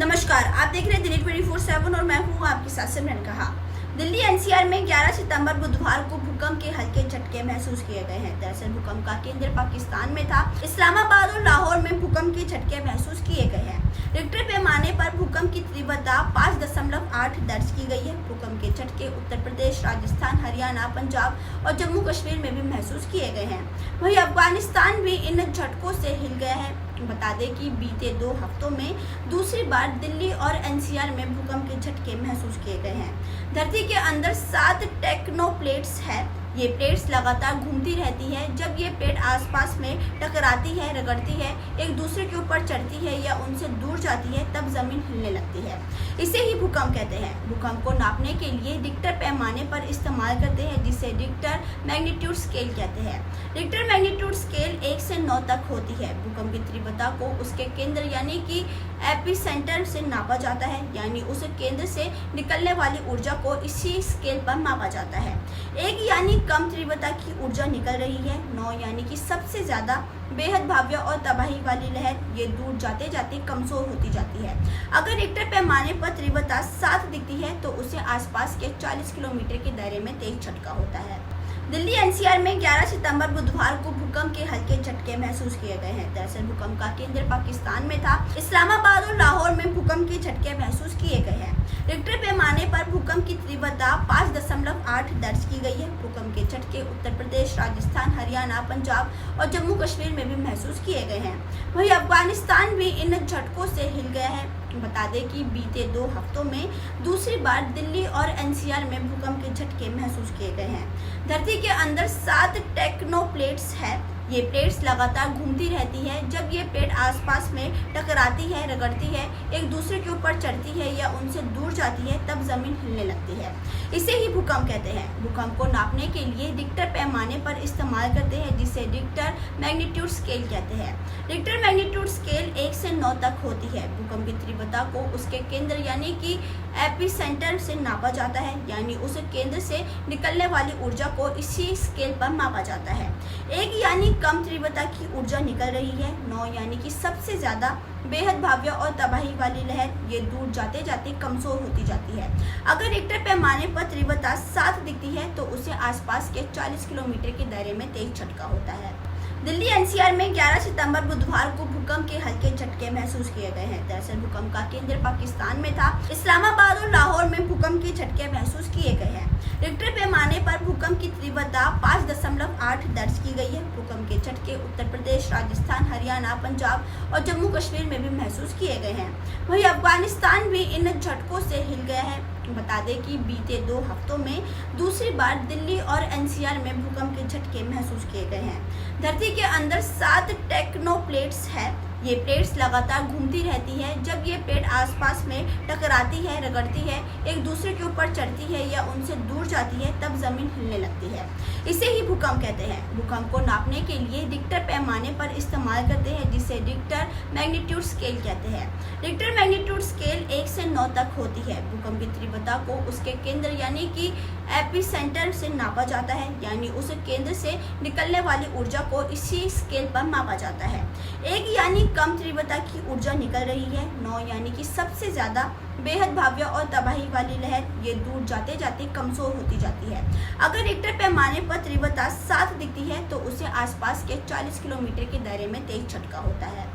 नमस्कार, आप देख रहे हैं दिल्ली 24/7 और मैं हूँ आपके साथ सिमरन कहा। दिल्ली एनसीआर में 11 सितंबर बुधवार को भूकंप के हल्के झटके महसूस किए गए हैं। दरअसल भूकंप का केंद्र पाकिस्तान में था। इस्लामाबाद और लाहौर में भूकंप के झटके महसूस किए गए हैं। रिक्टर पैमाने पर भूकंप की तीव्रता 5.8 दर्ज की गई है। भूकंप के झटके उत्तर प्रदेश, राजस्थान, हरियाणा, पंजाब और जम्मू कश्मीर में भी महसूस किए गए हैं। वहीं अफगानिस्तान भी इन झटकों से हिल गया है। बता दें कि बीते 2 हफ्तों में दूसरी बार दिल्ली और एनसीआर में भूकंप के झटके महसूस किए गए हैं। धरती के अंदर 7 टेक्नो प्लेट्स है। ये प्लेट्स लगातार घूमती रहती है। जब ये प्लेट आसपास में टकराती है, रगड़ती है, एक दूसरे के ऊपर चढ़ती है या उनसे दूर जाती है, तब जमीन हिलने लगती है। इसे ही भूकंप कहते हैं। भूकंप को नापने के लिए रिक्टर पैमाने पर इस्तेमाल करते हैं, जिसे रिक्टर मैग्नीट्यूड स्केल कहते हैं। रिक्टर मैग्नीट्यूड स्केल 1 से 9 तक होती है। भूकंप की तीव्रता को उसके केंद्र यानी कि एपिसेंटर से नापा जाता है, यानी उस केंद्र से निकलने वाली ऊर्जा को इसी स्केल पर मापा जाता है। 1 यानी कम तीव्रता की ऊर्जा निकल रही है। 9 यानी कि सबसे ज्यादा बेहद भव्य और तबाही वाली लहर, ये दूर जाते जाते कमजोर होती जाती है। अगर रिक्टर पैमाने पर तीव्रता 7 दिखती है तो उसे आसपास के 40 किलोमीटर के दायरे में तेज झटका होता है। दिल्ली एनसीआर में 11 सितंबर बुधवार को भूकंप के हल्के झटके महसूस किए गए हैं। दरअसल भूकंप का केंद्र पाकिस्तान में था। इस्लामाबाद और लाहौर में भूकंप के झटके महसूस किए गए हैं। रिक्टर पैमाने पर भूकंप की तीव्रता 5.8 दर्ज की गई है। भूकंप के झटके उत्तर प्रदेश, राजस्थान, हरियाणा, पंजाब और जम्मू कश्मीर में भी महसूस किए गए हैं। वहीं अफगानिस्तान भी इन झटकों से हिल गया है। बता दें कि बीते 2 हफ्तों में दूसरी बार दिल्ली और एनसीआर में भूकंप के झटके महसूस किए गए हैं। धरती के अंदर 7 टेक्नो प्लेट्स है। ये प्लेट्स लगातार घूमती रहती है। जब ये प्लेट आसपास में टकराती है, रगड़ती है, एक दूसरे के ऊपर चढ़ती है या उनसे दूर जाती है, तब जमीन हिलने लगती है। इसे ही भूकंप कहते हैं। भूकंप को नापने के लिए रिक्टर पैमाने पर इस्तेमाल करते हैं, जिसे रिक्टर मैग्नीट्यूड स्केल कहते हैं। रिक्टर मैग्नीट्यूड स्केल 1 से 9 तक होती है। भूकंप की तीव्रता को उसके केंद्र यानी कि एपिसेंटर से नापा जाता है, यानी उस केंद्र से निकलने वाली ऊर्जा को इसी स्केल पर मापा जाता है। 1 यानी कम तीव्रता की ऊर्जा निकल रही है। 9 यानी कि सबसे ज्यादा बेहद भव्य और तबाही वाली लहर, ये दूर जाते जाते कमजोर होती जाती है। अगर रिक्टर पैमाने पर तीव्रता 7 दिखती है तो उसे आसपास के 40 किलोमीटर के दायरे में तेज झटका होता है। दिल्ली एनसीआर में 11 सितंबर बुधवार को भूकंप के हल्के झटके महसूस किए गए हैं। दरअसल भूकंप का केंद्र पाकिस्तान में था। इस्लामाबाद और लाहौर में भूकंप के झटके महसूस किए गए हैं। रिक्टर पैमाने पर भूकंप की तीव्रता 5.8 दर्ज की गई है। भूकंप के झटके उत्तर प्रदेश, राजस्थान, हरियाणा, पंजाब और जम्मू कश्मीर में भी महसूस किए गए हैं। वहीं अफगानिस्तान भी इन झटकों से हिल गया है। बता दें कि बीते 2 हफ्तों में दूसरी बार दिल्ली और एनसीआर में भूकंप के झटके महसूस किए गए हैं। धरती के अंदर 7 टेक्नो प्लेट्स है। ये प्लेट्स लगातार घूमती रहती है। जब ये प्लेट आसपास में टकराती है, रगड़ती है, एक दूसरे के ऊपर चढ़ती है या उनसे दूर जाती है, तब जमीन हिलने लगती है। इसे ही भूकंप कहते हैं। भूकंप को नापने के लिए रिक्टर पैमाने पर इस्तेमाल करते हैं, जिसे रिक्टर मैग्नीट्यूड स्केल कहते हैं। रिक्टर मैग्नीट्यूड स्केल 1 से 9 तक होती है। भूकंप की तीव्रता को उसके केंद्र यानी कि एपिसेंटर से नापा जाता है, यानी उस केंद्र से निकलने वाली ऊर्जा को इसी स्केल पर मापा जाता है। 1 यानी कम तीव्रता की ऊर्जा निकल रही है। 9 यानी कि सबसे ज्यादा बेहद भव्य और तबाही वाली लहर, ये दूर जाते जाते कमजोर होती जाती है। अगर रिक्टर पैमाने पर तीव्रता 7 दिखती है तो उसे आसपास के 40 किलोमीटर के दायरे में तेज झटका होता है।